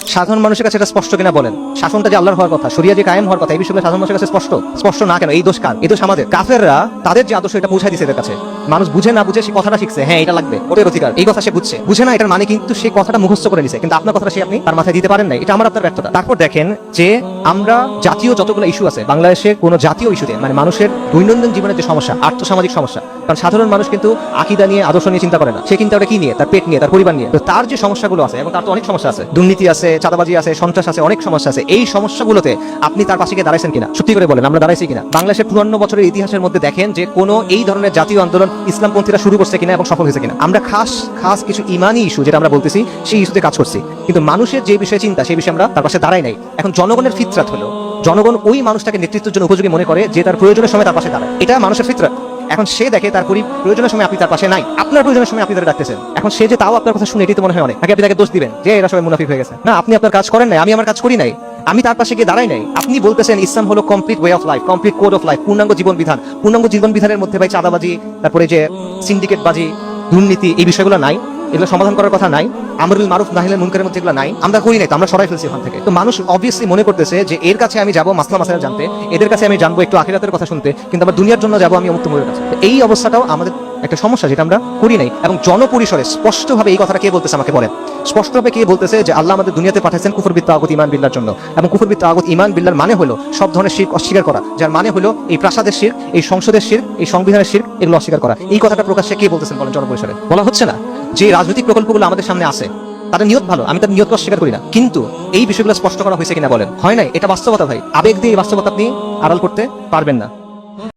সাধারণ মানুষের কাছে এটা স্পষ্ট কিনা বলেন? শাসনটা যে আল্লাহর হওয়ার কথা, শরিয়া যে কায়েম হওয়ার কথা, এই বিষয়গুলো সাধারণ মানুষের কাছে স্পষ্ট স্পষ্ট না কেন? এই দোষ কার? এই দোষ আমাদের। কাফেররা তাদের যে আদর্শ এটা পৌঁছায় দিছে এদের কাছে। মানুষ বুঝে না বুঝে সে কথাটা শিখছে, হ্যাঁ এটা লাগবে, ওটার অধিকার, এই কথা সে বুঝে না এটার মানে, কিন্তু সেই কথাটা মুখস্থ করে নিছে, কিন্তু আপনার কথাটা সে আপনি তার মাথায় দিতে পারেন নাই। এটা আমার আপনার ব্যর্থতা। তারপর দেখেন যে আমরা জাতীয় যতগুলো ইস্যু আছে বাংলাদেশে, কোন জাতীয় ইস্যুতে মানে মানুষের দৈনন্দিন জীবনের যে সমস্যা, আর্থসামাজিক সমস্যা, কারণ সাধারণ মানুষ কিন্তু আকীদা নিয়ে, আদর্শ নিয়ে চিন্তা করে না। সে চিন্তা করে কি নিয়ে? তার পেট নিয়ে, তার পরিবার নিয়ে। তো তার যে সমস্যাগুলো আছে, এবং তার তো অনেক সমস্যা আছে, দুর্নীতি আছে, চাঁদাবাজি আছে, সন্ত্রাস আছে, অনেক সমস্যা আছে। এই সমস্যাগুলোতে আপনি তার পাশে গিয়ে দাঁড়াইছেন কিনা? সত্যি করে বলেন, আমরা দাঁড়াইছি কিনা? বাংলাদেশের 54 বছরের ইতিহাসের মধ্যে দেখেন যে কোনো এই ধরনের জাতীয় আন্দোলন ইসলামপন্থীরা শুরু করছে কিনা এবং সফল হয়েছে কিনা? আমরা খাস কিছু ইমানি ইস্যু যেটা আমরা বলতেছি, সেই ইস্যুতে কাজ করছি, কিন্তু মানুষের যে বিষয়ে চিন্তা, সেই বিষয়ে আমরা তার পাশে দাঁড়াই নাই। এখন জনগণের ফিতরাত হলো, জনগণ ওই মানুষটাকে নেতৃত্বের জন্য উপযোগী মনে করে যে তার প্রয়োজনের সময় তার পাশে দাঁড়ায়। এটা মানুষের ফিতরাত। এখন সে দেখে তার প্রয়োজনের সময় আপনি তার পাশে নাই, আপনার প্রয়োজনের সময় আপনি তারা ডাকতেছেন। এখন সে যে তাও আপনার কথা শুনে, এটি তো মনে হয় অনেক। নাকি আপনি তাকে দোষ দিবেন যে এরা সবাই মুনাফিক হয়ে গেছে? না, আপনি আপনার কাজ করেন নাই, আমি আমার কাজ করি নাই, আমি তার পাশে গিয়ে দাঁড়াই নাই। আপনি বলতেছেন ইসলাম হলো complete way of life, complete code of life, পূর্ণাঙ্গ জীবন বিধান। পূর্ণাঙ্গ জীবন বিধানের মধ্যে ভাই চাঁদাবাজি, তারপরে যে সিন্ডিকেটবাজি, দুর্নীতি, এই বিষয়গুলো নাই, এগুলো সমাধান করার কথা নাই। আমরুল মারুফ নাহিল মুনকারের মধ্যে এগুলো নাই, আমরা করি নাই, তো আমরা সরাই ফেলছি ওখান থেকে। তো মানুষ অবভিয়াসলি মনে করতেছে যে এর কাছে আমি যাবো মাসলা মাসাইল জানতে, এদের কাছে আমি জানবো একটু আখিরাতের কথা শুনতে, কিন্তু আমার দুনিয়ার জন্য যাবো আমি মুক্তমুরের কাছে। এই অবস্থাটাও আমাদের একটা সমস্যা, যেটা আমরা করি নাই। এবং জনপরিসরে স্পষ্টভাবে এই কথাটা কে বলতেছে আমাকে বলেন? স্পষ্টভাবে কে বলতেছে যে আল্লাহ আমাদের দুনিয়াতে পাঠাচ্ছেন কুফর বিত তাগুত ঈমান বিল্লাহর জন্য, এবং কুফর বিত তাগুত ঈমান বিল্লাহর মানে হলো সব ধরনের শিরক অস্বীকার করা, যার মানে হলো এই প্রাসাদের শিরক, এই সংসদের শিরক, এই সংবিধানের শিরক, এগুলো অস্বীকার করা। এই কথাটা প্রকাশ্যে কে বলতেছেন বলেন? জনপরিসরে বলা হচ্ছে না। যে রাজনৈতিক প্রকল্পগুলো আমাদের সামনে আছে তাদের নিয়ত ভালো, আমি তার নিয়তকে অস্বীকার করি না, কিন্তু এই বিষয়গুলো স্পষ্ট করা হয়েছে কিনা বলেন? হয় নাই। এটা বাস্তবতা ভাই, আবেগ দিয়ে এই বাস্তবতা আপনি আড়াল করতে পারবেন না।